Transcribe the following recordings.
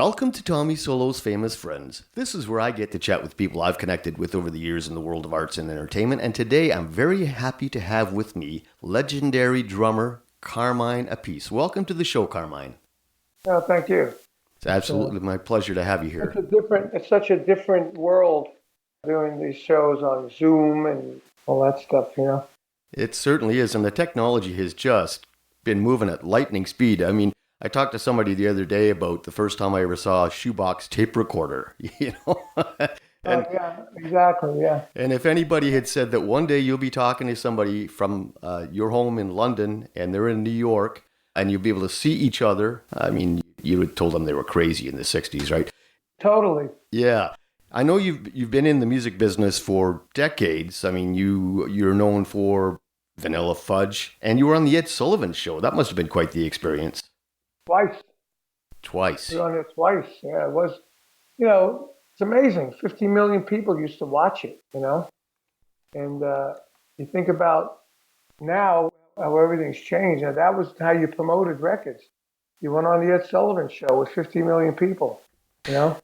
Welcome to Tommy Solo's Famous Friends. This is where I get to chat with people I've connected with over the years in the world of arts and entertainment, and today I'm very happy to have with me legendary drummer Carmine Appice. Welcome to the show, Carmine. Oh, thank you. It's absolutely my pleasure to have you here. It's such a different world doing these shows on Zoom and all that stuff, you know? It certainly is, and the technology has just been moving at lightning speed. I mean, I talked to somebody the other day about the first time I ever saw a shoebox tape recorder, you know? Yeah, exactly, yeah. And if anybody had said that one day you'll be talking to somebody from your home in London and they're in New York and you'll be able to see each other, I mean, you would have told them they were crazy in the 60s, right? Totally. Yeah. I know you've been in the music business for decades. I mean, you're known for Vanilla Fudge, and you were on the Ed Sullivan Show. That must have been quite the experience. Twice. We were on it twice. Yeah, it was, it's amazing. 50 million people used to watch it, you know? And you think about now how everything's changed. Now, that was how you promoted records. You went on the Ed Sullivan Show with 50 million people, you know?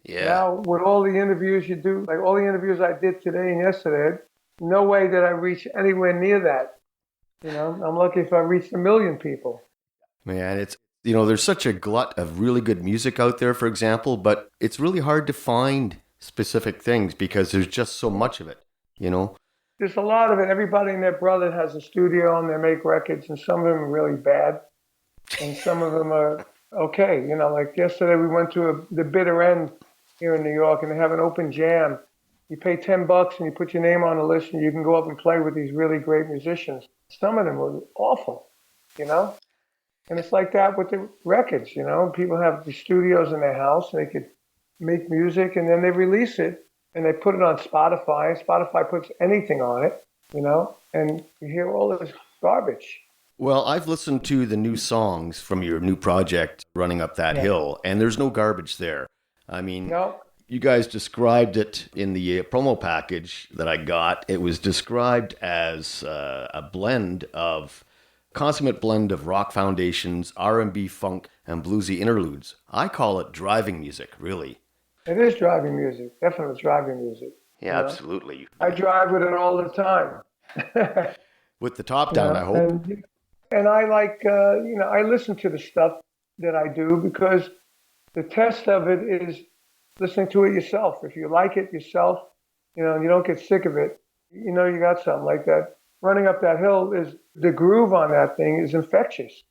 Yeah. Now, with all the interviews you do, like all the interviews I did today and yesterday, no way did I reach anywhere near that. You know, I'm lucky if I reached 1 million people. Man, there's such a glut of really good music out there, for example, but it's really hard to find specific things because there's just so much of it, you know? There's a lot of it. Everybody and their brother has a studio and they make records, and some of them are really bad, and some of them are okay. You know, like yesterday we went to the Bitter End here in New York, and they have an open jam. You pay $10 and you put your name on the list, and you can go up and play with these really great musicians. Some of them were awful, you know? And it's like that with the records, you know? People have the studios in their house, and they could make music, and then they release it, and they put it on Spotify. Spotify puts anything on it, you know? And you hear all this garbage. Well, I've listened to the new songs from your new project, Running Up That Hill, and there's no garbage there. I mean, no. You guys described it in the promo package that I got. It was described as a consummate blend of rock foundations, R&B, funk, and bluesy interludes. I call it driving music, really. It is driving music. Definitely driving music. Yeah, absolutely. I drive with it all the time. With the top down, I hope. And I like, I listen to the stuff that I do because the test of it is listening to it yourself. If you like it yourself, and you don't get sick of it, you got something like that. Running Up That Hill is the groove on that thing is infectious.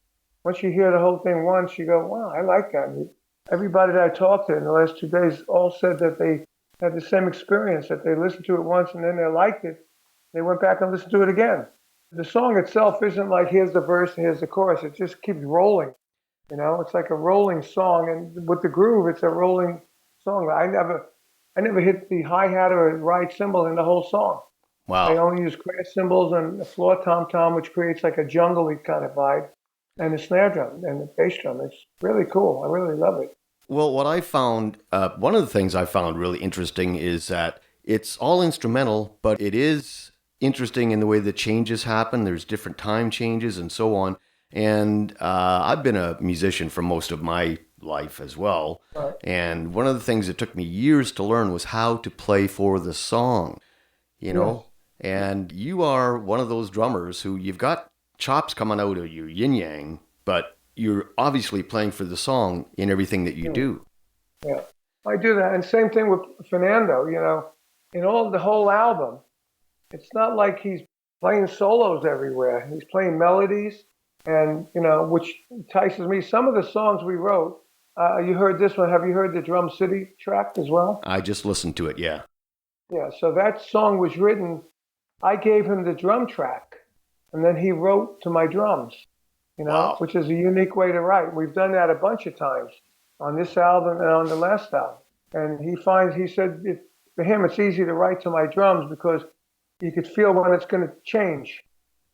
Once you hear the whole thing once, you go, wow, I like that. And everybody that I talked to in the last 2 days all said that they had the same experience, that they listened to it once and then they liked it. They went back and listened to it again. The song itself isn't like here's the verse and here's the chorus. It just keeps rolling. It's like a rolling song, and with the groove, it's a rolling song. I never hit the hi-hat or ride cymbal in the whole song. Wow. I only use crash cymbals and a floor tom-tom, which creates like a jungle-y kind of vibe, and the snare drum and the bass drum. It's really cool. I really love it. Well, what I found, one of the things I found really interesting is that it's all instrumental, but it is interesting in the way the changes happen. There's different time changes and so on. And I've been a musician for most of my life as well. Right. And one of the things that took me years to learn was how to play for the song, you know? Yes. And you are one of those drummers who you've got chops coming out of your yin-yang, but you're obviously playing for the song in everything that you do. Yeah, I do that. And same thing with Fernando, in the whole album, it's not like he's playing solos everywhere. He's playing melodies. And, which entices me. Some of the songs we wrote, you heard this one. Have you heard the Drum City track as well? I just listened to it, yeah. Yeah, so that song was written, I gave him the drum track, and then he wrote to my drums, Wow. Which is a unique way to write. We've done that a bunch of times on this album and on the last album. And he said, for him, it's easy to write to my drums because you could feel when it's going to change,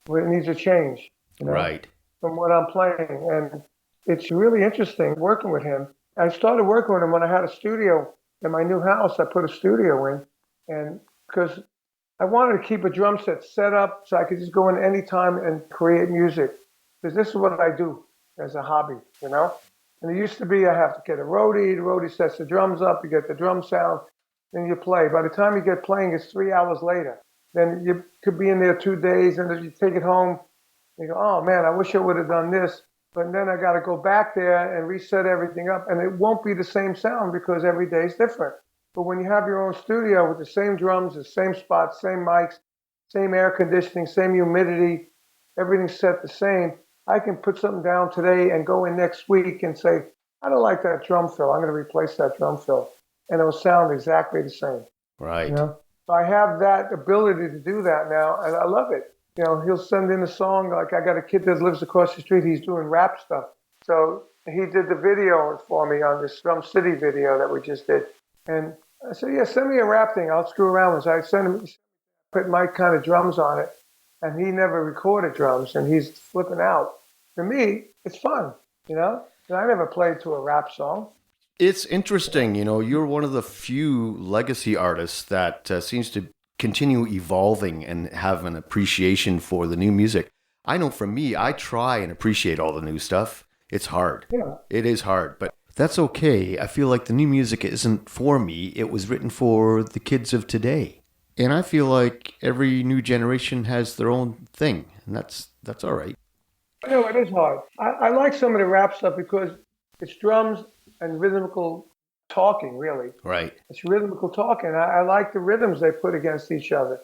when it needs to change. Right. From what I'm playing. And it's really interesting working with him. I started working with him when I had a studio in my new house. I put a studio in, and because I wanted to keep a drum set up so I could just go in any time and create music. Because this is what I do as a hobby, And it used to be I have to get a roadie. The roadie sets the drums up. You get the drum sound. Then you play. By the time you get playing, it's 3 hours later. Then you could be in there 2 days, and if you take it home, you go, oh man, I wish I would have done this. But then I got to go back there and reset everything up, and it won't be the same sound because every day is different. But when you have your own studio with the same drums, the same spots, same mics, same air conditioning, same humidity, everything's set the same, I can put something down today and go in next week and say, I don't like that drum fill. I'm going to replace that drum fill. And it will sound exactly the same. Right. You know? So I have that ability to do that now, and I love it. You know, he'll send in a song, like I got a kid that lives across the street, he's doing rap stuff. So he did the video for me on this Drum City video that we just did. And I said, yeah, send me a rap thing, I'll screw around with it. So I sent him, put my kind of drums on it, and he never recorded drums, and he's flipping out. For me, it's fun, you know? And I never played to a rap song. It's interesting, you know, you're one of the few legacy artists that seems to continue evolving and have an appreciation for the new music. I know for me, I try and appreciate all the new stuff. It's hard. Yeah. It is hard, but that's okay. I feel like the new music isn't for me. It was written for the kids of today. And I feel like every new generation has their own thing, and that's all right. I know it is hard. I like some of the rap stuff because it's drums and rhythmical talking, really. Right. It's rhythmical talking. I like the rhythms they put against each other.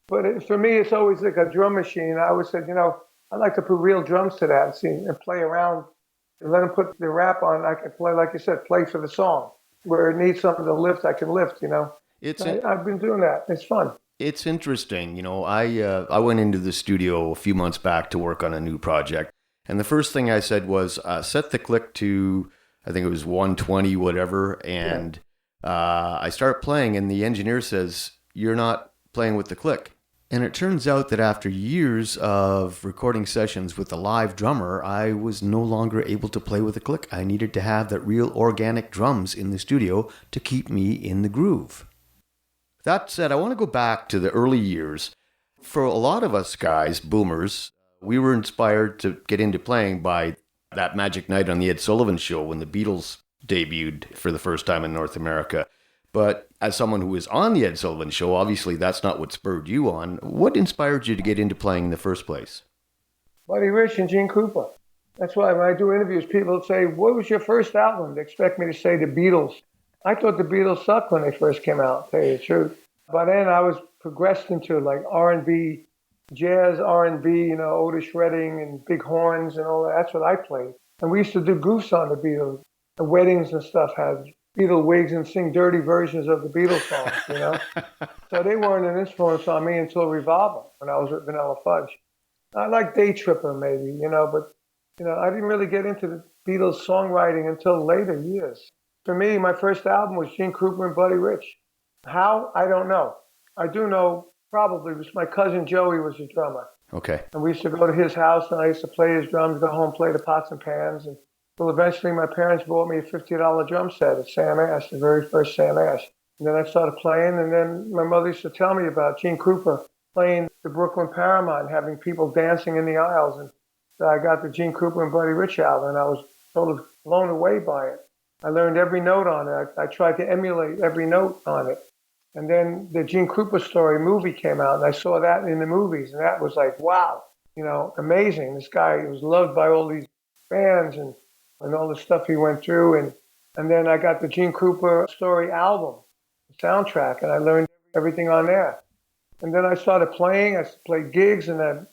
But for me, it's always like a drum machine. I always said, you know, I like to put real drums to that and play around and let them put the rap on. I can play, like you said, play for the song. Where it needs something to lift, I can lift, you know. I've been doing that. It's fun. It's interesting. You know, I went into the studio a few months back to work on a new project. And the first thing I said was set the click to, I think it was 120, whatever. And I start playing and the engineer says, you're not playing with the click. And it turns out that after years of recording sessions with a live drummer, I was no longer able to play with a click. I needed to have that real organic drums in the studio to keep me in the groove. That said, I want to go back to the early years. For a lot of us guys, boomers, we were inspired to get into playing by that magic night on the Ed Sullivan Show when the Beatles debuted for the first time in North America. But as someone who was on the Ed Sullivan Show, obviously that's not what spurred you on. What inspired you to get into playing in the first place? Buddy Rich and Gene Krupa. That's why when I do interviews, people say, what was your first album? They expect me to say the Beatles. I thought the Beatles sucked when they first came out, to tell you the truth. By then I was progressed into like R&B, jazz R&B, you know, Otis Redding and big horns and all that. That's what I played. And we used to do goofs on the Beatles. The weddings and stuff had Beatle wigs and sing dirty versions of the Beatles songs, you know. So they weren't an influence on me until Revolver when I was with Vanilla Fudge. I like Day Tripper maybe, you know, but, you know, I didn't really get into the Beatles songwriting until later years. For me, my first album was Gene Krupa and Buddy Rich. How? I don't know. I do know probably it was my cousin Joey was a drummer. Okay. And we used to go to his house and I used to play his drums, go home, play the pots and pans. And well, eventually my parents bought me a $50 drum set at Sam Ash, the very first Sam Ash. And then I started playing, and then my mother used to tell me about Gene Krupa playing the Brooklyn Paramount, having people dancing in the aisles. And so I got the Gene Krupa and Buddy Rich album, and I was sort of blown away by it. I learned every note on it. I tried to emulate every note on it. And then the Gene Krupa Story movie came out, and I saw that in the movies, and that was like, wow, you know, amazing. This guy was loved by all these fans and all the stuff he went through. And then I got the Gene Krupa Story album, the soundtrack, and I learned everything on there. And then I started playing. I played gigs, and then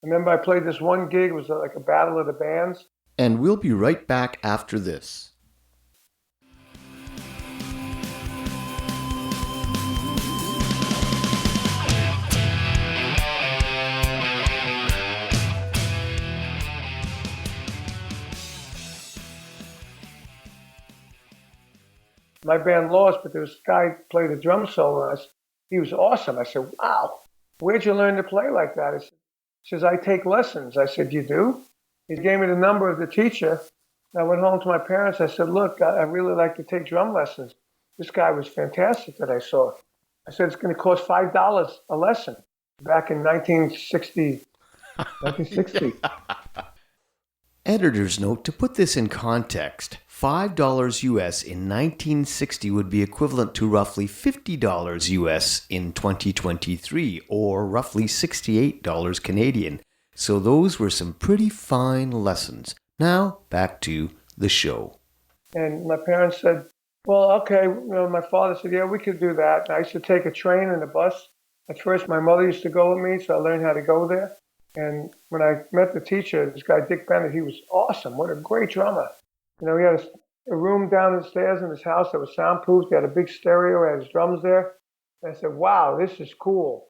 I remember I played this one gig. It was like a battle of the bands. And we'll be right back after this. My band lost, but there was a guy who played a drum solo. He was awesome. I said, wow, where'd you learn to play like that? He says, I take lessons. I said, you do? He gave me the number of the teacher. I went home to my parents. I said, look, I really like to take drum lessons. This guy was fantastic that I saw. I said, it's going to cost $5 a lesson back in 1960. 1960. Editor's note, to put this in context, $5 US in 1960 would be equivalent to roughly $50 US in 2023, or roughly $68 Canadian. So those were some pretty fine lessons. Now, back to the show. And my parents said, well, okay. My father said, yeah, we could do that. And I used to take a train and a bus. At first, my mother used to go with me, so I learned how to go there. And when I met the teacher, this guy, Dick Bennett, he was awesome. What a great drummer. He had a room down the stairs in his house that was soundproofed. He had a big stereo. He had his drums there. And I said, wow, this is cool.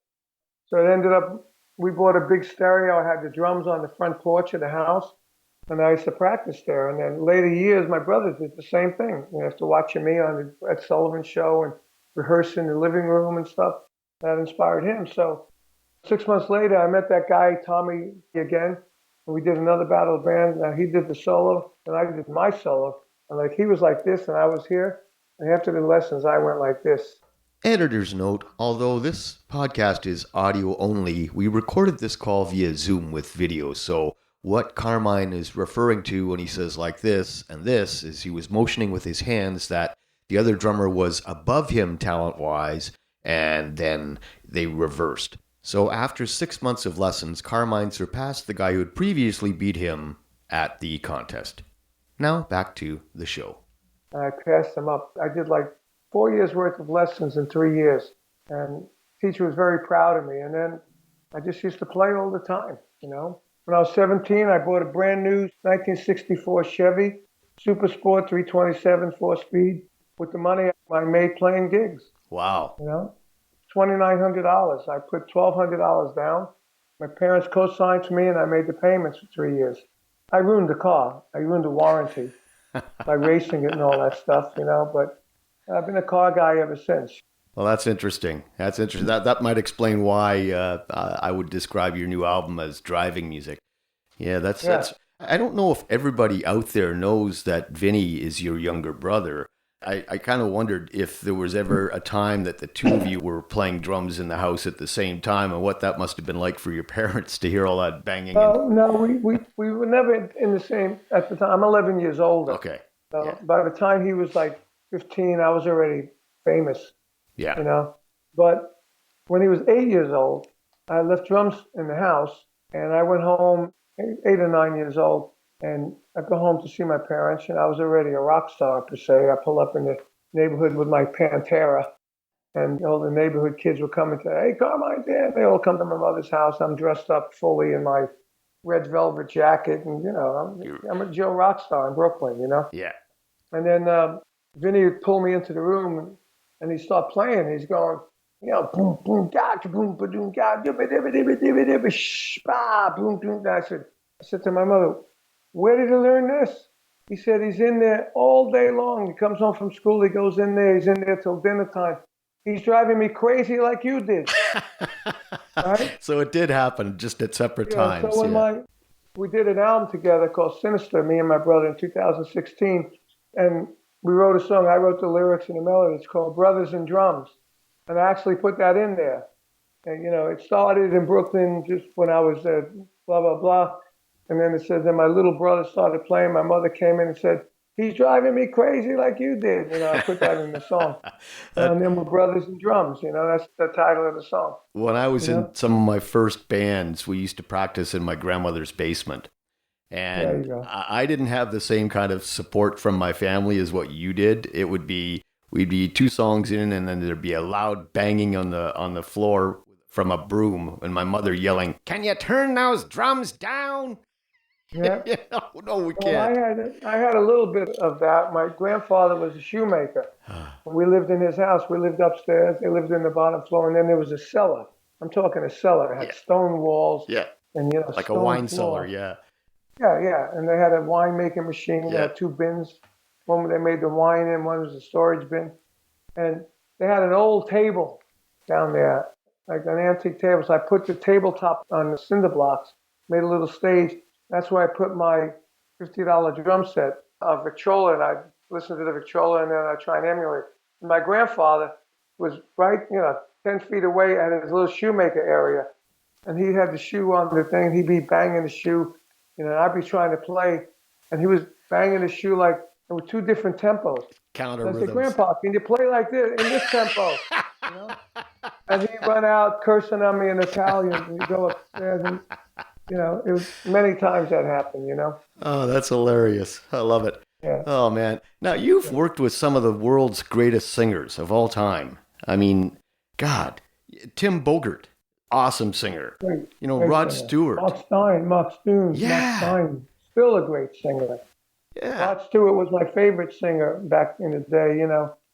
So it ended up, we bought a big stereo. I had the drums on the front porch of the house. And I used to practice there. And then later years, my brother did the same thing. After watching me on the Ed Sullivan Show and rehearsing in the living room and stuff, that inspired him. So 6 months later, I met that guy, Tommy, again. And we did another battle of bands. Now he did the solo, and I did my solo. And he was like this, and I was here. And after the lessons, I went like this. Editor's note, although this podcast is audio only, we recorded this call via Zoom with video. So what Carmine is referring to when he says like this and this is he was motioning with his hands that the other drummer was above him talent-wise, and then they reversed. So after 6 months of lessons, Carmine surpassed the guy who had previously beat him at the contest. Now back to the show. I passed him up. I did 4 years worth of lessons in 3 years. And the teacher was very proud of me. And then I just used to play all the time, When I was 17, I bought a brand new 1964 Chevy Super Sport 327 4-speed with the money I made playing gigs. Wow. $2,900. I put $1,200 down. My parents co-signed for me, and I made the payments for 3 years. I ruined the car. I ruined the warranty by racing it and all that stuff, But I've been a car guy ever since. Well, that's interesting. That might explain why I would describe your new album as driving music. Yeah, that's. I don't know if everybody out there knows that Vinny is your younger brother. I kind of wondered if there was ever a time that the two of you were playing drums in the house at the same time, and what that must have been like for your parents to hear all that banging. No, we were never in the same at the time. I'm 11 years older. Okay. So by the time he was 15, I was already famous. Yeah. But when he was 8 years old, I left drums in the house, and I went home 8 or 9 years old. And I go home to see my parents, and I was already a rock star, per se. I pull up in the neighborhood with my Pantera, and all the neighborhood kids would come and say, hey, Carmine's there. They all come to my mother's house. I'm dressed up fully in my red velvet jacket, and, I'm a Joe rock star in Brooklyn, Yeah. And then Vinny would pull me into the room, and he'd start playing. He's going, boom, boom, ga, boom, boom, ga, dibba, dibba, dibba, dibba, dibba, shh, ba, boom, boom. I said to my mother, where did he learn this? He said he's in there all day long. He comes home from school. He goes in there. He's in there till dinner time. He's driving me crazy like you did. Right? So it did happen, just at separate times. So when we did an album together called Sinister, me and my brother, in 2016, and we wrote a song. I wrote the lyrics and the melody. It's called Brothers in Drums. And I actually put that in there. And, it started in Brooklyn just when I was blah, blah, blah. And then it says, then my little brother started playing. My mother came in and said, he's driving me crazy like you did. I put that in the song. And then we're Brothers in Drums. That's the title of the song. When I was in some of my first bands, we used to practice in my grandmother's basement. And I didn't have the same kind of support from my family as what you did. It would be, we'd be 2 songs in, and then there'd be a loud banging on the floor from a broom, and my mother yelling, "Can you turn those drums down?" Yeah. No, we can't. I had a little bit of that. My grandfather was a shoemaker. We lived in his house. We lived upstairs. They lived in the bottom floor, and then there was a cellar. I'm talking a cellar. It had stone walls. Yeah. And like a wine floor. cellar. Yeah. Yeah. And they had a wine making machine. They had 2 bins. One where they made the wine in. One was a storage bin. And they had an old table down there, like an antique table. So I put the tabletop on the cinder blocks, made a little stage. That's where I put my $50 drum set of Victrola, and I listen to the Victrola, and then I try and emulate. And my grandfather was right, 10 feet away at his little shoemaker area, and he had the shoe on the thing. He'd be banging the shoe, and I'd be trying to play, and he was banging the shoe like There were two different tempos. Counter And I said, rhythms. Grandpa, can you play like this in this tempo? You know? And he went out cursing on me in Italian. And he'd go upstairs, and it was many times that happened. Oh, that's hilarious. I love it. Yeah. Oh, man. Now, you've worked with some of the world's greatest singers of all time. I mean, God, Tim Bogert, awesome singer. Great Rod singer. Stewart. Mark Stewart. Yeah. Mark Stein, still a great singer. Yeah. Rod Stewart was my favorite singer back in the day.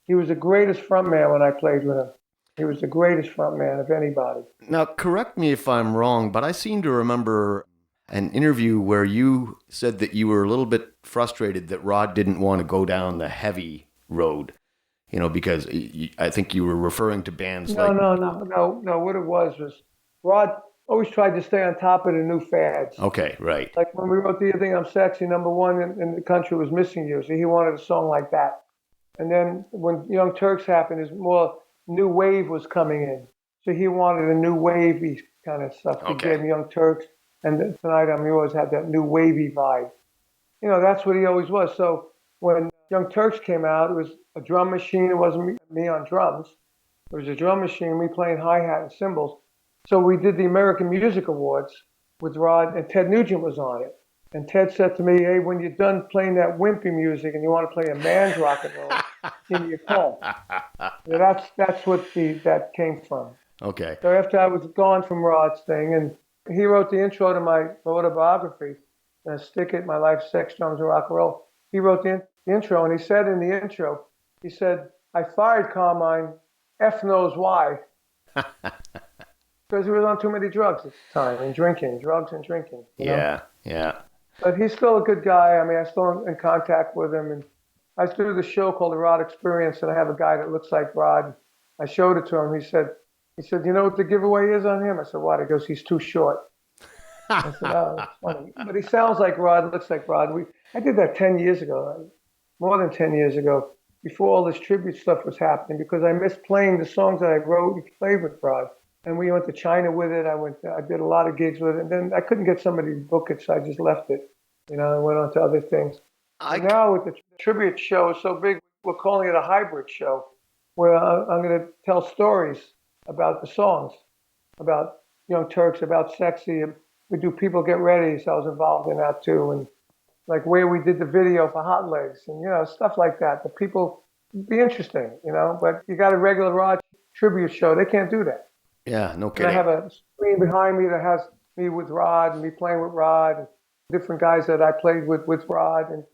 He was the greatest frontman when I played with him. He was the greatest frontman of anybody. Now, correct me if I'm wrong, but I seem to remember an interview where you said that you were a little bit frustrated that Rod didn't want to go down the heavy road, because I think you were referring to bands No. like... What it was Rod always tried to stay on top of the new fads. Okay, right. Like when we wrote Do You Think I'm Sexy, #1 in the country was Missing You. So he wanted a song like that. And then when Young Turks happened, there's more new wave was coming in. So he wanted a new wavy kind of stuff. Okay. He gave Young Turks and Tonight I'm Yours had that new wavy vibe. That's what he always was. So when Young Turks came out, it was a drum machine. It wasn't me on drums. It was a drum machine, me playing hi-hat and cymbals. So we did the American Music Awards with Rod, and Ted Nugent was on it. And Ted said to me, hey, when you're done playing that wimpy music and you want to play a man's rock and roll, give me a call. That's what that came from. Okay. So after I was gone from Rod's thing, and he wrote the intro to my autobiography, Stick It, My Life, Sex, Drums, and Rock and Roll. He wrote the intro, and he said in the intro, he said, I fired Carmine, F knows why. Because he was on too many drugs at the time, and drugs and drinking. Yeah. But he's still a good guy. I mean, I'm still in contact with him. And I do this show called The Rod Experience, and I have a guy that looks like Rod. I showed it to him. He said, you know what the giveaway is on him? I said, what? He goes, he's too short. I said, oh, that's funny. But he sounds like Rod, looks like Rod. I did that 10 years ago, more than 10 years ago, before all this tribute stuff was happening, because I missed playing the songs that I wrote and played with Rod. And we went to China with it. I did a lot of gigs with it. And then I couldn't get somebody to book it, so I just left it. And went on to other things. Now with the tribute show is so big, we're calling it a hybrid show, where I'm going to tell stories about the songs, about Young Turks, about Sexy. We do People Get Ready, so I was involved in that too. And like where we did the video for Hot Legs and, stuff like that. The people, be interesting, but you got a regular Rod tribute show. They can't do that. Yeah, no kidding. And I have a screen behind me that has me with Rod and me playing with Rod and different guys that I played with Rod. And,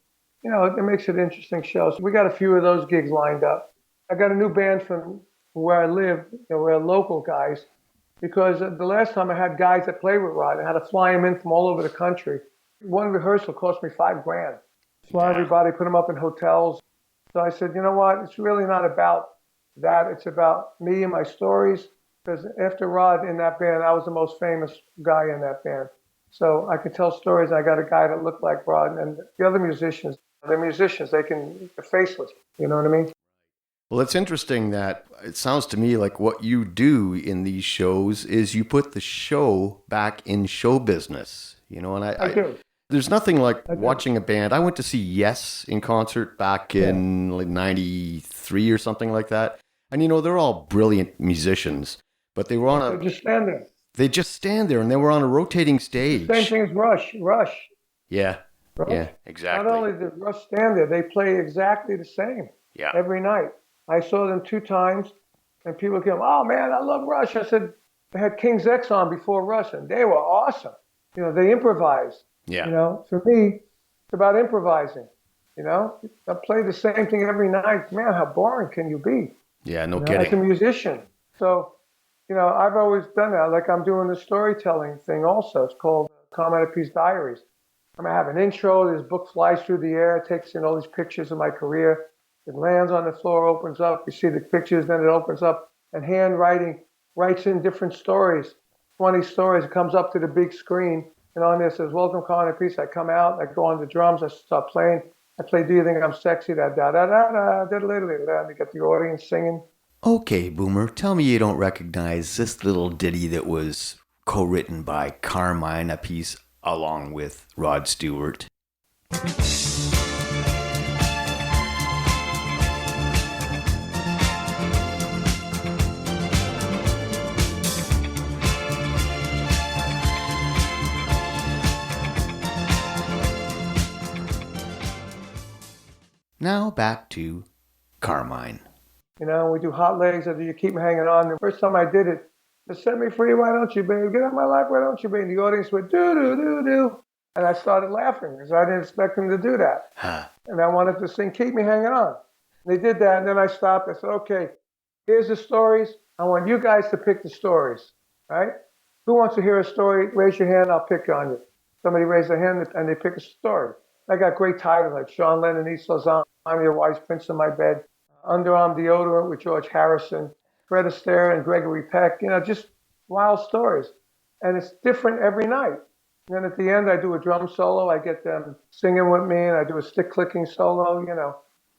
it makes it an interesting show. So we got a few of those gigs lined up. I got a new band from where I live. We're local guys. Because the last time I had guys that played with Rod, I had to fly them in from all over the country. One rehearsal cost me $5,000. Fly everybody, put them up in hotels. So I said, you know what? It's really not about that. It's about me and my stories. Because after Rod in that band, I was the most famous guy in that band. So I could tell stories. I got a guy that looked like Rod. And the other musicians, they're faceless. You know what I mean? Well, it's interesting that it sounds to me like what you do in these shows is you put the show back in show business. And I do. There's nothing like watching a band. I went to see Yes in concert back in like 93 or something like that. And, they're all brilliant musicians. But they were on They just stand there. They just stand there, and they were on a rotating stage. Same thing as Rush. Yeah. Rush. Yeah, exactly. Not only did Rush stand there, they play exactly the same every night. I saw them 2 times, and people came, oh, man, I love Rush. I said, they had King's X on before Rush, and they were awesome. They improvised. Yeah. For me, it's about improvising. I play the same thing every night. Man, how boring can you be? Yeah, no kidding. As a musician. So, I've always done that. Like I'm doing the storytelling thing also. It's called Carmine Appice Diaries. I'm going to have an intro. This book flies through the air. It takes in all these pictures of my career. It lands on the floor, opens up. You see the pictures, then it opens up. And handwriting writes in different stories, 20 stories. It comes up to the big screen. And on there it says, welcome, Carmine Appice. I come out. I go on the drums. I start playing. I play Do You Think I'm Sexy? Da-da-da-da-da. And you get the audience singing. Okay, Boomer, tell me you don't recognize this little ditty that was co-written by Carmine Appice along with Rod Stewart. Now back to Carmine. You know, we do hot legs, or do you keep me hanging on? The first time I did it, they set me free, why don't you, baby? Get out of my life, why don't you, baby? The audience went, do. And I started laughing because I didn't expect them to do that. Huh. And I wanted to sing, keep me hanging on. And they did that, and then I stopped. I said, okay, here's the stories. I want you guys to pick the stories, right? Who wants to hear a story? Raise your hand, I'll pick on you. Somebody raised their hand, and they pick a story. I got great titles like Sean Lennon eats lasagna, I'm your wife's prince in my bed, Underarm deodorant with George Harrison, Fred Astaire and Gregory Peck, you know, just wild stories. And it's different every night. And then at the end, I do a drum solo. I get them singing with me, and I do a stick clicking solo, you know.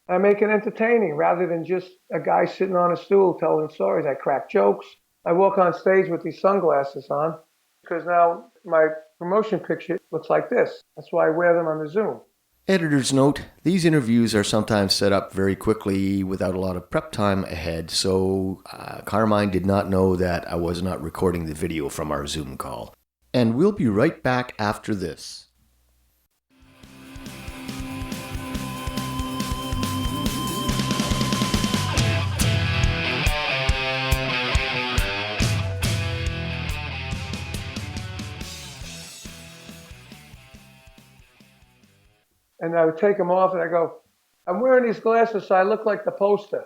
I make it entertaining rather than just a guy sitting on a stool telling stories. I crack jokes. I walk on stage with these sunglasses on because now my promotion picture looks like this. That's why I wear them on the Zoom. Editor's note, these interviews are sometimes set up very quickly without a lot of prep time ahead, so Carmine did not know that I was not recording the video from our Zoom call. And we'll be right back after this. And I would take them off, and I go, I'm wearing these glasses so I look like the poster,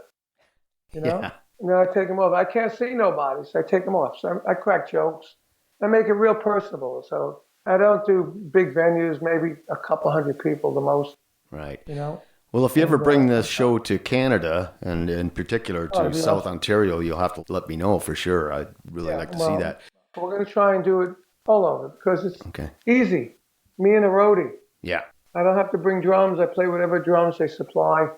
you know? Yeah. And then I take them off. I can't see nobody, so I take them off. So I crack jokes. I make it real personable. So I don't do big venues, maybe a couple hundred people the most, Right. you know? Well, if you ever bring this show to Canada, and in particular to South awesome. Ontario, you'll have to let me know for sure. I'd really like to see that. We're going to try and do it all over because it's Okay. easy. Me and a roadie. Yeah. I don't have to bring drums. I play whatever drums they supply.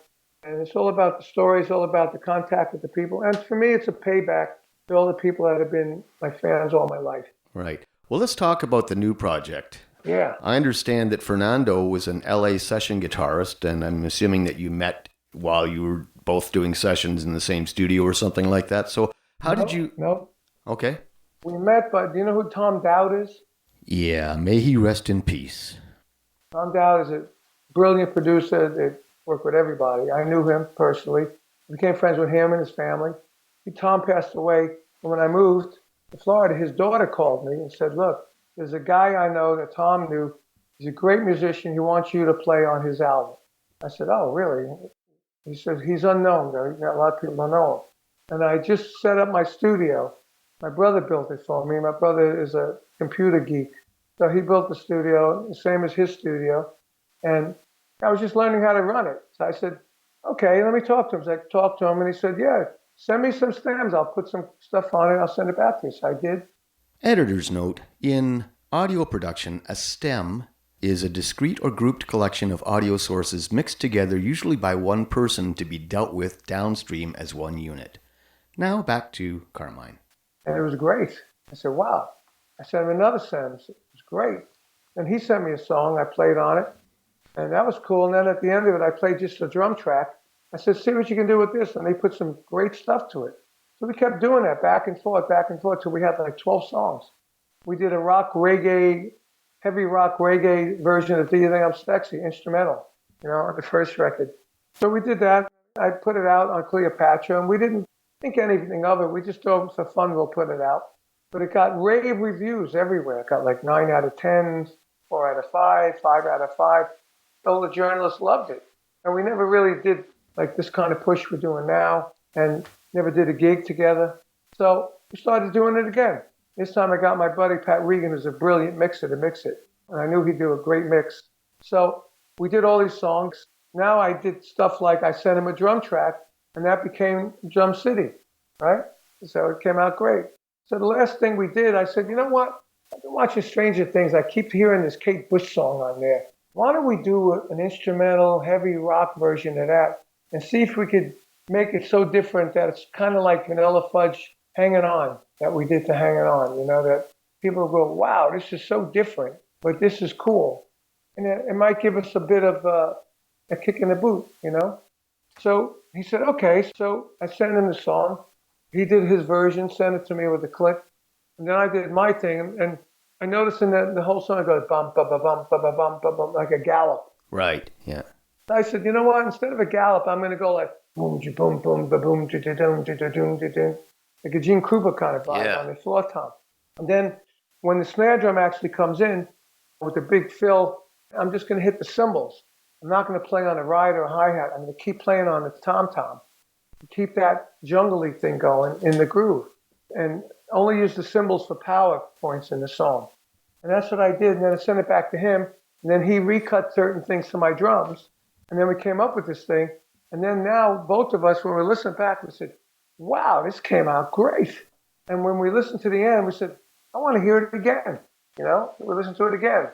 And it's all about the stories, all about the contact with the people. And for me, it's a payback to all the people that have been my fans all my life. Right. Well, let's talk about the new project. Yeah. I understand that Fernando was an LA session guitarist, and I'm assuming that you met while you were both doing sessions in the same studio or something like that. So how did you... No. Okay. We met, but do you know who Tom Dowd is? Yeah, may he rest in peace. Tom Dowd is a brilliant producer that worked with everybody. I knew him personally. I became friends with him and his family. Tom passed away, and when I moved to Florida, his daughter called me and said, look, there's a guy I know that Tom knew. He's a great musician. He wants you to play on his album. I said, oh, really? He said, he's unknown, though. A lot of people don't know him. And I just set up my studio. My brother built it for me. My brother is a computer geek. So he built the studio, the same as his studio. And I was just learning how to run it. So I said, okay, let me talk to him. So I talked to him, and he said, yeah, send me some stems. I'll put some stuff on it. I'll send it back to you. So I did. Editor's note, in audio production, a stem is a discrete or grouped collection of audio sources mixed together, usually by one person, to be dealt with downstream as one unit. Now back to Carmine. And it was great. I said, wow. I sent him another stem. It was great. And he sent me a song. I played on it. And that was cool. And then at the end of it, I played just a drum track. I said, see what you can do with this. And they put some great stuff to it. So we kept doing that back and forth, till we had like 12 songs. We did a heavy rock reggae version of Do You Think I'm Sexy, instrumental, on the first record. So we did that. I put it out on Cleopatra, and we didn't think anything of it. We just thought it was for fun, we'll put it out. But it got rave reviews everywhere. It got like 9 out of 10, 4 out of 5, 5 out of 5. All the journalists loved it. And we never really did like this kind of push we're doing now, and never did a gig together. So we started doing it again. This time I got my buddy Pat Regan, who's a brilliant mixer, to mix it. And I knew he'd do a great mix. So we did all these songs. Now I did stuff like I sent him a drum track, and that became Drum City, right? So it came out great. So the last thing we did, I said, you know what? I've been watching Stranger Things. I keep hearing this Kate Bush song on there. Why don't we do an instrumental, heavy rock version of that and see if we could make it so different that it's kind of like Vanilla Fudge Hanging On that we did to Hanging On, that people go, wow, this is so different, but this is cool. And it might give us a bit of a kick in the boot, So he said, okay. So I sent him the song. He did his version, sent it to me with a click. And then I did my thing. And I noticed in the whole song, it goes bum, ba, ba, bum, ba, ba, bum, ba, bum, like a gallop. Right, yeah. I said, you know what? Instead of a gallop, I'm going to go like boom, boom, boom, ba boom, da da doom, da da doom, da doom, like a Gene Krupa kind of vibe Yeah. on the fourth tom. And then when the snare drum actually comes in with the big fill, I'm just going to hit the cymbals. I'm not going to play on a ride or a hi-hat. I'm going to keep playing on the tom-tom. Keep that jungly thing going in the groove. And only use the cymbals for power points in the song. And that's what I did. And then I sent it back to him. And then he recut certain things to my drums. And then we came up with this thing. And then now both of us, when we listened back, we said, wow, this came out great. And when we listened to the end, we said, I want to hear it again. You know, we listened to it again.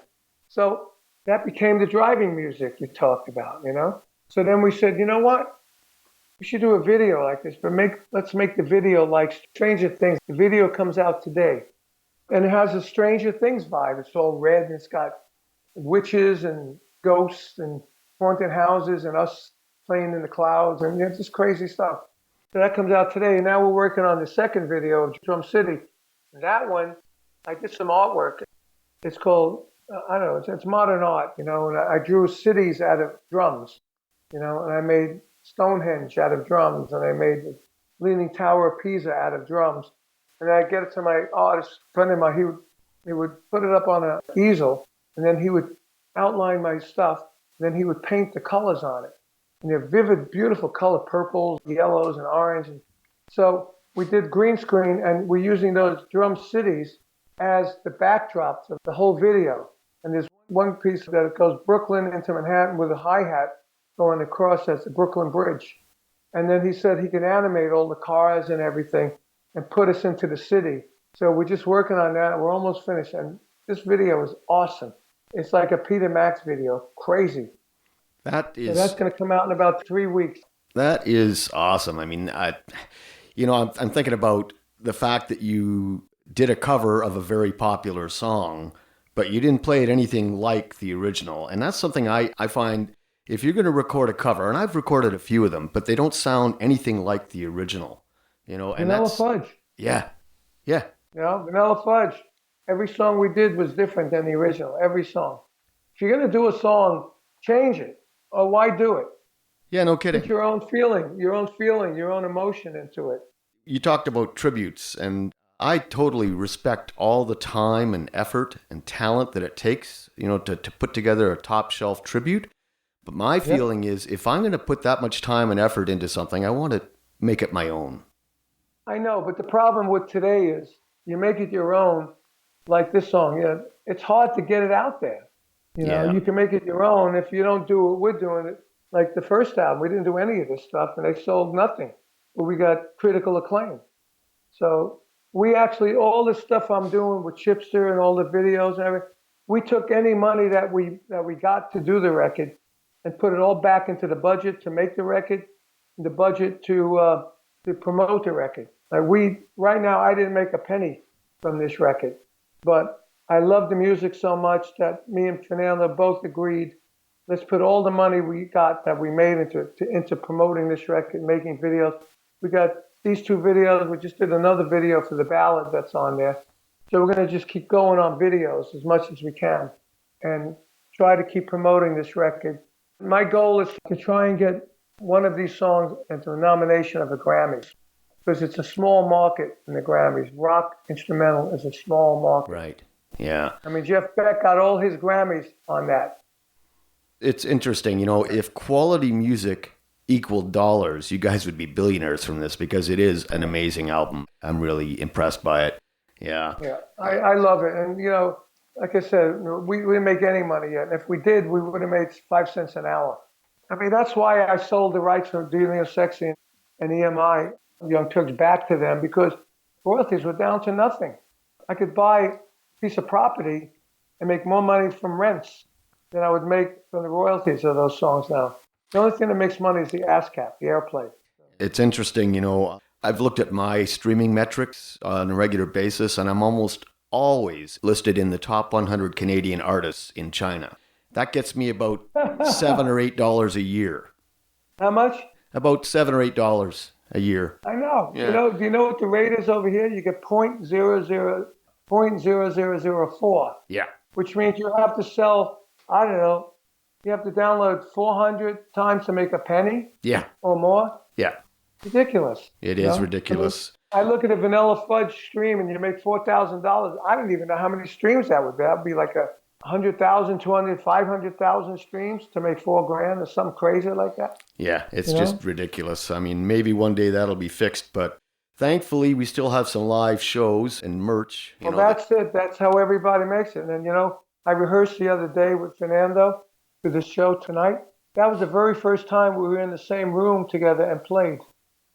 So that became the driving music you talked about, you know? So then we said, you know what? We should do a video like this, but let's make the video like Stranger Things. The video comes out today. And it has a Stranger Things vibe. It's all red and it's got witches and ghosts and haunted houses and us playing in the clouds and just crazy stuff. So that comes out today. And now we're working on the second video of Drum City. That one, I did some artwork. It's called, I don't know, it's modern art, you know, and I drew cities out of drums, you know, and I made Stonehenge out of drums, and I made the Leaning Tower of Pisa out of drums. And I get it to my artist friend of mine. He would put it up on an easel, and then he would outline my stuff, and then he would paint the colors on it. And they're vivid, beautiful color, purples, yellows, and orange. And so we did green screen, and we're using those drum cities as the backdrops of the whole video. And there's one piece that it goes Brooklyn into Manhattan with a hi-hat going across as the Brooklyn Bridge. And then he said he can animate all the cars and everything and put us into the city. So we're just working on that. We're almost finished. And this video is awesome. It's like a Peter Max video. Crazy. That is. So that's going to come out in about 3 weeks. That is awesome. I mean, I'm thinking about the fact that you did a cover of a very popular song, but you didn't play it anything like the original. And that's something I find, if you're going to record a cover, and I've recorded a few of them, but they don't sound anything like the original, you know. And Vanilla Fudge. Yeah. You know, Vanilla Fudge. Every song we did was different than the original. Every song. If you're going to do a song, change it. Or why do it? Yeah, no kidding. Put your own feeling, your own emotion into it. You talked about tributes, and I totally respect all the time and effort and talent that it takes, you know, to put together a top shelf tribute. But my feeling is, if I'm going to put that much time and effort into something, I want to make it my own. I know, but the problem with today is you make it your own, like this song. You know, it's hard to get it out there. You know, you can make it your own if you don't do what we're doing. It like the first album, we didn't do any of this stuff, and they sold nothing. But we got critical acclaim. So we actually, all the stuff I'm doing with Chipster and all the videos and everything, we took any money that we got to do the record and put it all back into the budget to make the record, the budget to promote the record. Like right now, I didn't make a penny from this record, but I love the music so much that me and Fernando both agreed, let's put all the money we got that we made into promoting this record, making videos. We got these 2 videos. We just did another video for the ballad that's on there. So we're going to just keep going on videos as much as we can and try to keep promoting this record. My goal is to try and get one of these songs into a nomination of a Grammy, because it's a small market in the Grammys. Rock instrumental is a small market. Right. Yeah. I mean, Jeff Beck got all his Grammys on that. It's interesting, you know, if quality music equaled dollars, you guys would be billionaires from this, because it is an amazing album. I'm really impressed by it. Yeah. Yeah, I love it. And, you know, like I said, we didn't make any money yet. And if we did, we would have made 5 cents an hour. I mean, that's why I sold the rights for Dealing of Sexy and EMI, Young Turks, back to them, because royalties were down to nothing. I could buy a piece of property and make more money from rents than I would make from the royalties of those songs now. The only thing that makes money is the ASCAP, the airplay. It's interesting, you know, I've looked at my streaming metrics on a regular basis, and I'm almost always listed in the top 100 Canadian artists in China. That gets me about $7 or $8 a year. How much? About $7 or $8 a year. I know. Yeah. You know, do you know what the rate is over here? You get 0.0004. Yeah. Which means you have to sell, I don't know, You have to download 400 times to make a penny Yeah. or more. Yeah. Ridiculous. It you is know? ridiculous. I look at a Vanilla Fudge stream and you make $4,000. I don't even know how many streams that would be. That would be like 100,000, 200, 500,000 streams to make $4,000 or something crazy like that. Yeah, it's just ridiculous. I mean, maybe one day that'll be fixed, but thankfully we still have some live shows and merch. Well, that's it. That's how everybody makes it. And, I rehearsed the other day with Fernando for the show tonight. That was the very first time we were in the same room together and played.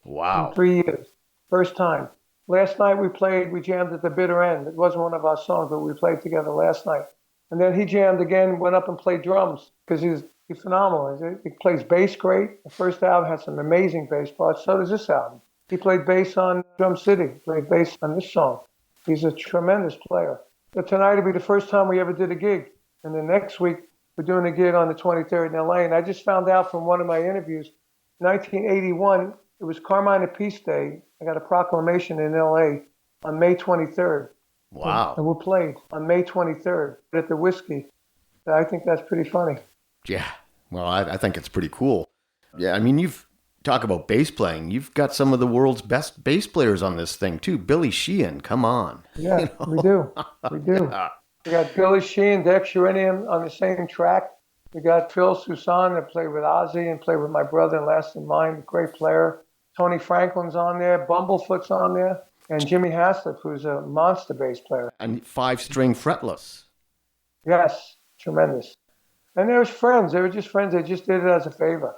Wow. In 3 years. First time. Last night we jammed at the bitter end. It wasn't one of our songs, but we played together last night. And then he jammed again, went up and played drums because he's phenomenal. He plays bass great. The first album had some amazing bass parts. So does this album. He played bass on Drum City, played bass on this song. He's a tremendous player. So tonight will be the first time we ever did a gig. And then next week, we're doing a gig on the 23rd in LA. And I just found out from one of my interviews, 1981, it was Carmine Appice Day. I got a proclamation in LA on May 23rd. Wow. And we played on May 23rd at the Whiskey. I think that's pretty funny. Yeah. Well, I think it's pretty cool. Yeah, I mean, you've talk about bass playing. You've got some of the world's best bass players on this thing, too. Billy Sheehan, come on. Yeah, we do. We do. Yeah. We got Billy Sheehan, Dex Uranium on the same track. We got Phil Susan that played with Ozzy and played with my brother in Last in Mind, great player. Tony Franklin's on there. Bumblefoot's on there. And Jimmy Haslip, who's a monster bass player. And 5-string fretless. Yes, tremendous. And there was friends. They were just friends. They just did it as a favor.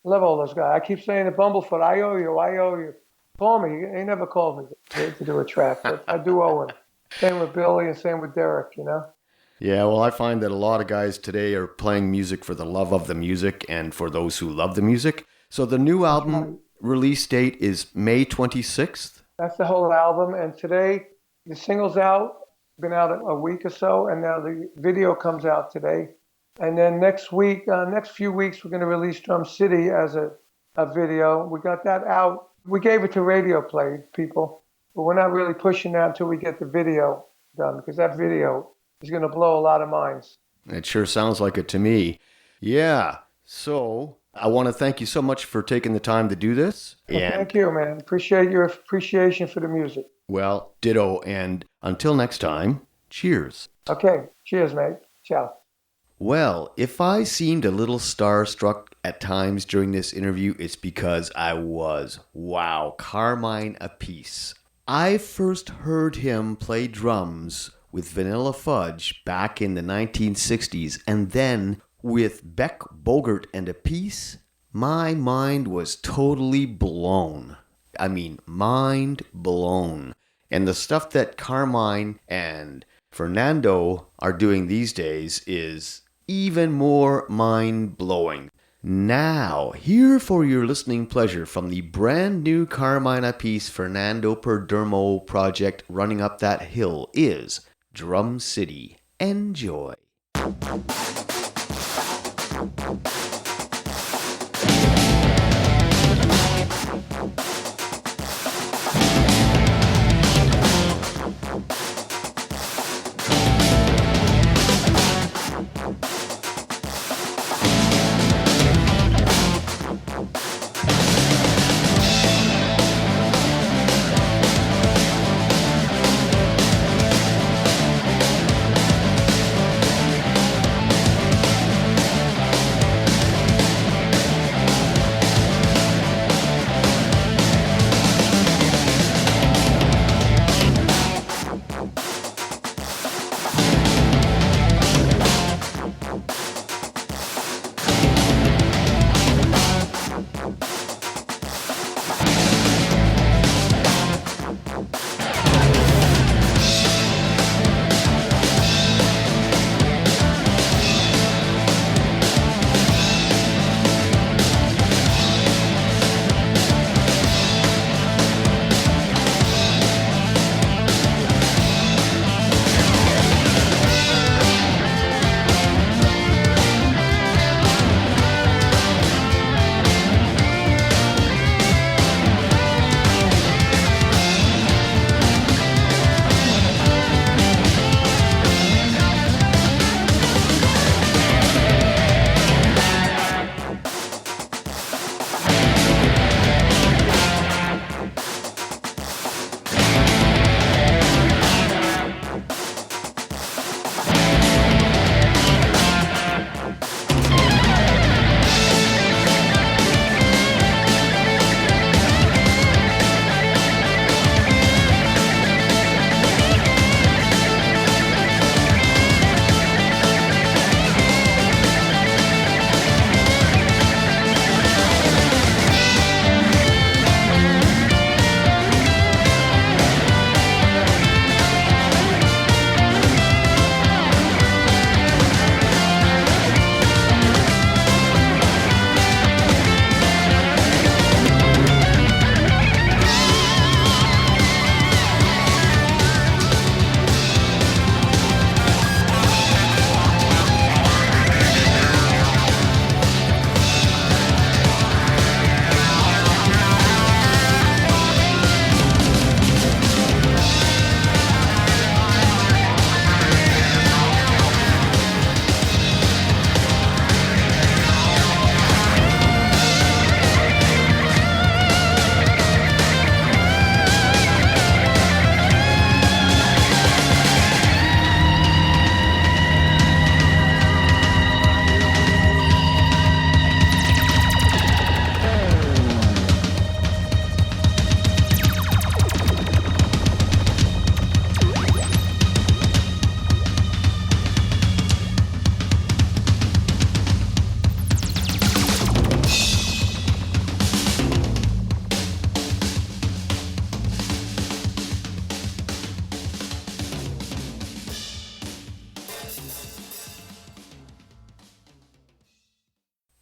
I love all those guys. I keep saying to Bumblefoot, I owe you. Call me. He never called me to do a track, but I do owe him. Same with Billy and same with Derek, Yeah, well, I find that a lot of guys today are playing music for the love of the music and for those who love the music. So the new album release date is May 26th? That's the whole album. And today, the single's out. Been out a week or so, and now the video comes out today. And then next few weeks, we're going to release Drum City as a video. We got that out. We gave it to radio play people, but we're not really pushing that until we get the video done, because that video is going to blow a lot of minds. It sure sounds like it to me. Yeah. So I want to thank you so much for taking the time to do this. Well, thank you, man. Appreciate your appreciation for the music. Well, ditto. And until next time, cheers. Okay. Cheers, mate. Ciao. Well, if I seemed a little starstruck at times during this interview, it's because I was. Wow, Carmine Appice. I first heard him play drums with Vanilla Fudge back in the 1960s, and then with Beck Bogert and Appice, my mind was totally blown. I mean, mind blown. And the stuff that Carmine and Fernando are doing these days is even more mind-blowing. Now, here for your listening pleasure from the brand new Carmine Appice Fernando Perdomo project Running Up That Hill is Drum City. Enjoy.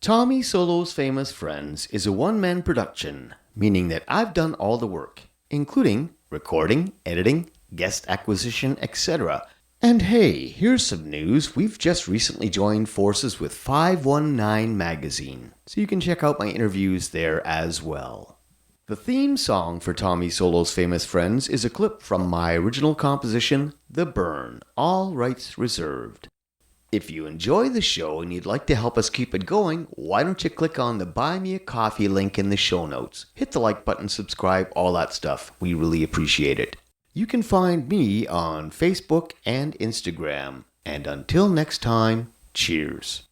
Tommy Solo's Famous Friends is a one-man production, meaning that I've done all the work, including recording, editing, guest acquisition, etc. And hey, here's some news. We've just recently joined forces with 519 Magazine, so you can check out my interviews there as well. The theme song for Tommy Solo's Famous Friends is a clip from my original composition, The Burn, all rights reserved. If you enjoy the show and you'd like to help us keep it going, why don't you click on the Buy Me a Coffee link in the show notes. Hit the like button, subscribe, all that stuff. We really appreciate it. You can find me on Facebook and Instagram. And until next time, cheers.